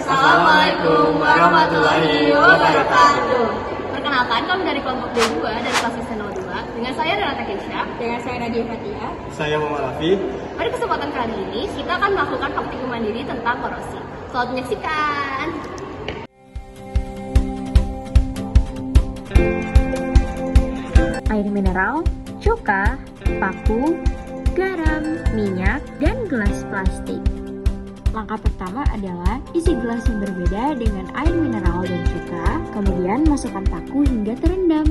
Assalamualaikum warahmatullahi wabarakatuh. Perkenalkan, kami dari kelompok D2 dari kelas S02. Dengan saya Renata Keisha. Dengan saya Nadia Fatia. Saya Muhammad Rafi. Pada kesempatan kali ini, kita akan melakukan praktikum mandiri tentang korosi. Selamat menyaksikan. Air mineral, cuka, paku, garam, minyak, dan gelas plastik. Langkah pertama adalah isi gelas yang berbeda dengan air mineral dan cuka, kemudian masukkan paku hingga terendam.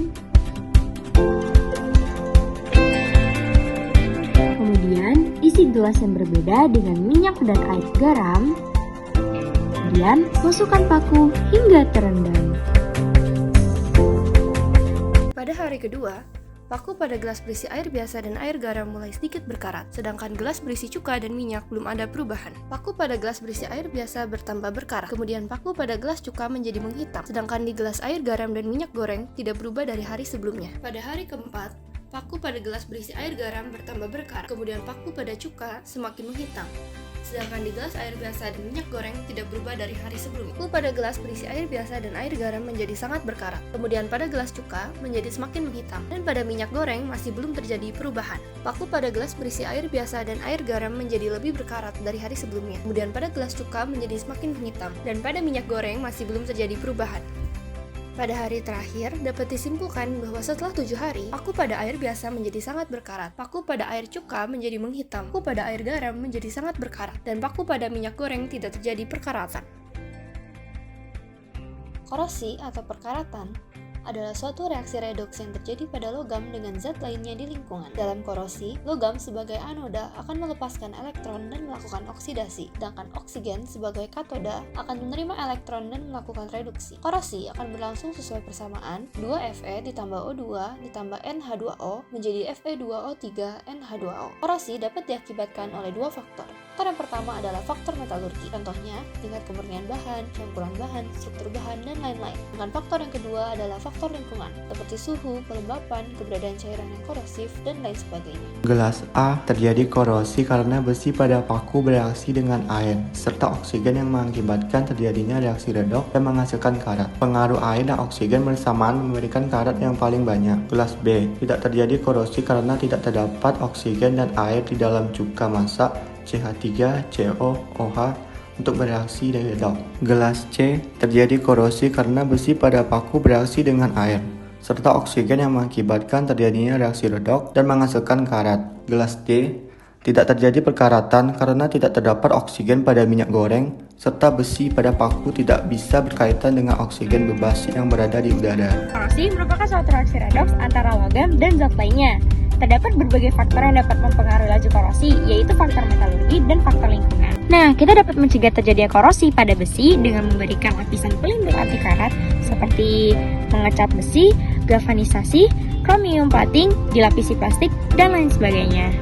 Kemudian isi gelas yang berbeda dengan minyak dan air garam, kemudian masukkan paku hingga terendam. Pada hari kedua, paku pada gelas berisi air biasa dan air garam mulai sedikit berkarat, sedangkan gelas berisi cuka dan minyak belum ada perubahan. Paku pada gelas berisi air biasa bertambah berkarat, kemudian paku pada gelas cuka menjadi menghitam, sedangkan di gelas air garam dan minyak goreng tidak berubah dari hari sebelumnya. Pada hari keempat, paku pada gelas berisi air garam bertambah berkarat, kemudian paku pada cuka semakin menghitam, sedangkan di gelas air biasa dan minyak goreng tidak berubah dari hari sebelumnya. Paku pada gelas berisi air biasa dan air garam menjadi sangat berkarat, kemudian pada gelas cuka menjadi semakin menghitam, dan pada minyak goreng masih belum terjadi perubahan. Paku pada gelas berisi air biasa dan air garam menjadi lebih berkarat dari hari sebelumnya, kemudian pada gelas cuka menjadi semakin menghitam, dan pada minyak goreng masih belum terjadi perubahan. Pada hari terakhir, dapat disimpulkan bahwa setelah 7 hari, paku pada air biasa menjadi sangat berkarat, paku pada air cuka menjadi menghitam, paku pada air garam menjadi sangat berkarat, dan paku pada minyak goreng tidak terjadi perkaratan. Korosi atau perkaratan adalah suatu reaksi redoks yang terjadi pada logam dengan zat lainnya di lingkungan. Dalam korosi, logam sebagai anoda akan melepaskan elektron dan melakukan oksidasi, sedangkan oksigen sebagai katoda akan menerima elektron dan melakukan reduksi. Korosi akan berlangsung sesuai persamaan 2Fe ditambah O2 ditambah NH2O menjadi Fe2O3 NH2O. Korosi dapat diakibatkan oleh dua faktor. Faktor yang pertama adalah faktor metalurgi, contohnya tingkat kemurnian bahan, campuran bahan, struktur bahan, dan lain-lain. Dan faktor yang kedua adalah faktor lingkungan, seperti suhu, kelembapan, keberadaan cairan yang korosif, dan lain sebagainya. Gelas A terjadi korosi karena besi pada paku bereaksi dengan air, serta oksigen yang mengakibatkan terjadinya reaksi redok dan menghasilkan karat. Pengaruh air dan oksigen bersamaan memberikan karat yang paling banyak. Gelas B tidak terjadi korosi karena tidak terdapat oksigen dan air di dalam cuka masak CH3COOH untuk bereaksi dan redok. Gelas C terjadi korosi karena besi pada paku bereaksi dengan air, serta oksigen yang mengakibatkan terjadinya reaksi redok dan menghasilkan karat. Gelas D tidak terjadi perkaratan karena tidak terdapat oksigen pada minyak goreng, serta besi pada paku tidak bisa berkaitan dengan oksigen bebas yang berada di udara. Korosi merupakan suatu reaksi redoks antara logam dan zat lainnya. Terdapat berbagai faktor yang dapat mempengaruhi laju korosi, yaitu faktor metalurgi dan faktor lingkungan. Nah, kita dapat mencegah terjadinya korosi pada besi dengan memberikan lapisan pelindung anti karat seperti mengecat besi, galvanisasi, chromium plating, dilapisi plastik, dan lain sebagainya.